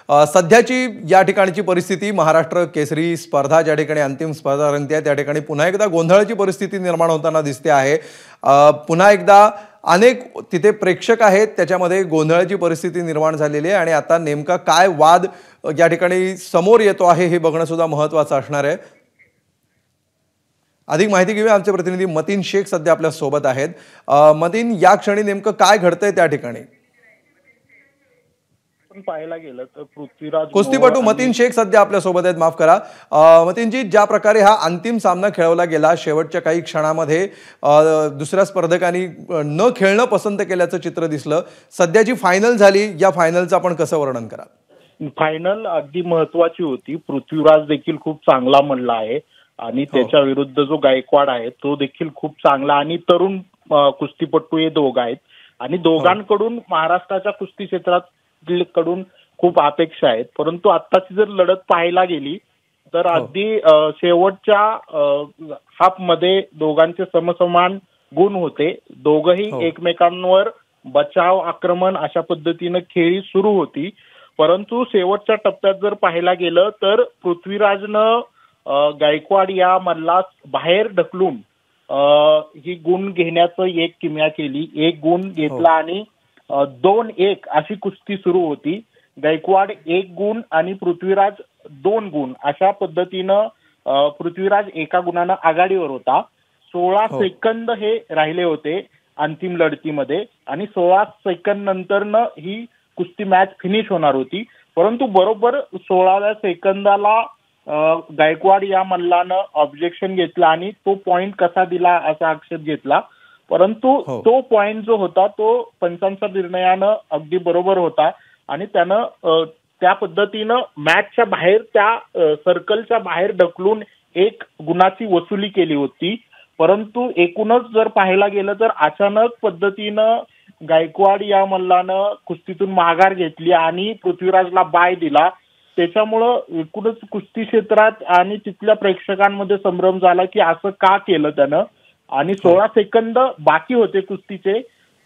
सध्याची या ठिकाणची परिस्थिती, महाराष्ट्र केसरी स्पर्धा ज्या ठिकाणी अंतिम स्पर्धा रंगते आहे त्या ठिकाणी पुन्हा एकदा गोंधळाची परिस्थिती निर्माण होताना दिसते आहे। पुन्हा एकदा अनेक तिथे प्रेक्षक आहेत, त्याच्यामध्ये गोंधळाची परिस्थिती निर्माण झालेली आहे आणि आता नेमका काय वाद या ठिकाणी समोर येतो आहे हे बघणं सुद्धा महत्त्वाचं असणार आहे। अधिक माहिती घेऊया, आमचे प्रतिनिधी मतीन शेख सध्या आपल्या सोबत आहेत। मतीन, या क्षणी नेमकं काय घडतंय त्या ठिकाणी? पाहायला गेलं तर पृथ्वीराज कुस्तीपटू मतीन शेख सध्या आपल्या सोबत आहेत, माफ करा। मतीनजी, ज्या प्रकारे हा अंतिम सामना खेळवला गेला, शेवटच्या काही क्षणामध्ये दुसऱ्या स्पर्धकांनी न खेळणं पसंत केल्याचं चित्र दिसलं, सध्या जी फायनल झाली या फायनलचं आपण कसं वर्णन कराल? फायनल अगदी महत्त्वाची होती। पृथ्वीराज देखील खूप चांगला म्हणला आहे आणि त्याच्या विरुद्ध जो गायकवाड आहे तो देखील खूप चांगला आणि तरुण कुस्तीपटू हे दोघं आहेत आणि दोघांकडून महाराष्ट्राच्या कुस्ती क्षेत्रात कडून खूप अपेक्षा आहेत। परंतु आत्ताची जर लढत पाहायला गेली तर अगदी शेवटच्या हाफ मध्ये दोघांचे समसमान गुण होते। दोघंही एकमेकांवर बचाव आक्रमण अशा पद्धतीने खेळी सुरू होती। परंतु शेवटच्या टप्प्यात जर पाहायला गेलं तर पृथ्वीराजनं गायकवाड या मल्लास बाहेर ढकलून ही गुण घेण्याचं एक किमया केली, एक गुण घेतला आणि 2-1 अशी कुस्ती सुरू होती। गायकवाड 1 गुण आणि पृथ्वीराज 2 गुण अशा पद्धतीनं पृथ्वीराज एका गुणानं आघाडीवर होता। 16 सेकंद हे राहिले होते अंतिम लढतीमध्ये आणि 16 सेकंद नंतरनं ही कुस्ती मॅच फिनिश होणार होती। परंतु बरोबर 16व्या सेकंदाला गायकवाड या मल्लानं ऑब्जेक्शन घेतला आणि तो पॉइंट कसा दिला असा आक्षेप घेतला। परंतु तो पॉइंट जो होता तो पंचांच्या निर्णयानं अगदी बरोबर होता आणि त्यानं त्या पद्धतीनं मॅचच्या बाहेर त्या सर्कलच्या बाहेर ढकलून 1 गुणाची वसुली केली होती। परंतु एकूणच जर पाहायला गेलं तर अचानक पद्धतीनं गायकवाड या मल्लानं कुस्तीतून माघार घेतली आणि पृथ्वीराजला बाय दिला। त्याच्यामुळं एकूणच कुस्ती क्षेत्रात आणि तिथल्या प्रेक्षकांमध्ये संभ्रम झाला की असं का केलं त्यानं आणि 16 सेकंद बाकी होते कुस्तीचे,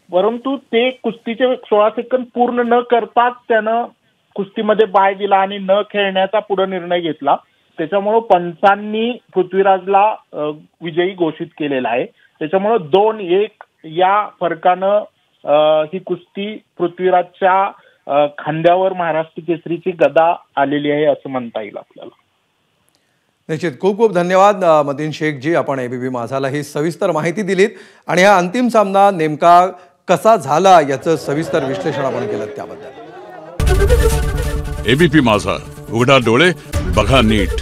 परंतु ते कुस्तीचे 16 सेकंद पूर्ण न करताच त्यानं कुस्तीमध्ये बाय दिला आणि न खेळण्याचा पुढे निर्णय घेतला। त्याच्यामुळं पंचांनी पृथ्वीराजला विजयी घोषित केलेला आहे। त्याच्यामुळं 2-1 या फरकानं ही कुस्ती पृथ्वीराजच्या खांद्यावर महाराष्ट्र केसरीची गदा आलेली आहे असं म्हणता येईल आपल्याला। निश्चित, खूप खूप धन्यवाद मतीन शेख जी, आपण एबीपी माझाला ही सविस्तर माहिती दिलीत आणि हा अंतिम सामना नेमका कसा झाला याचं सविस्तर विश्लेषण आपण केलं त्याबद्दल। एबीपी माझा, उघडा डोळे बघा नीट।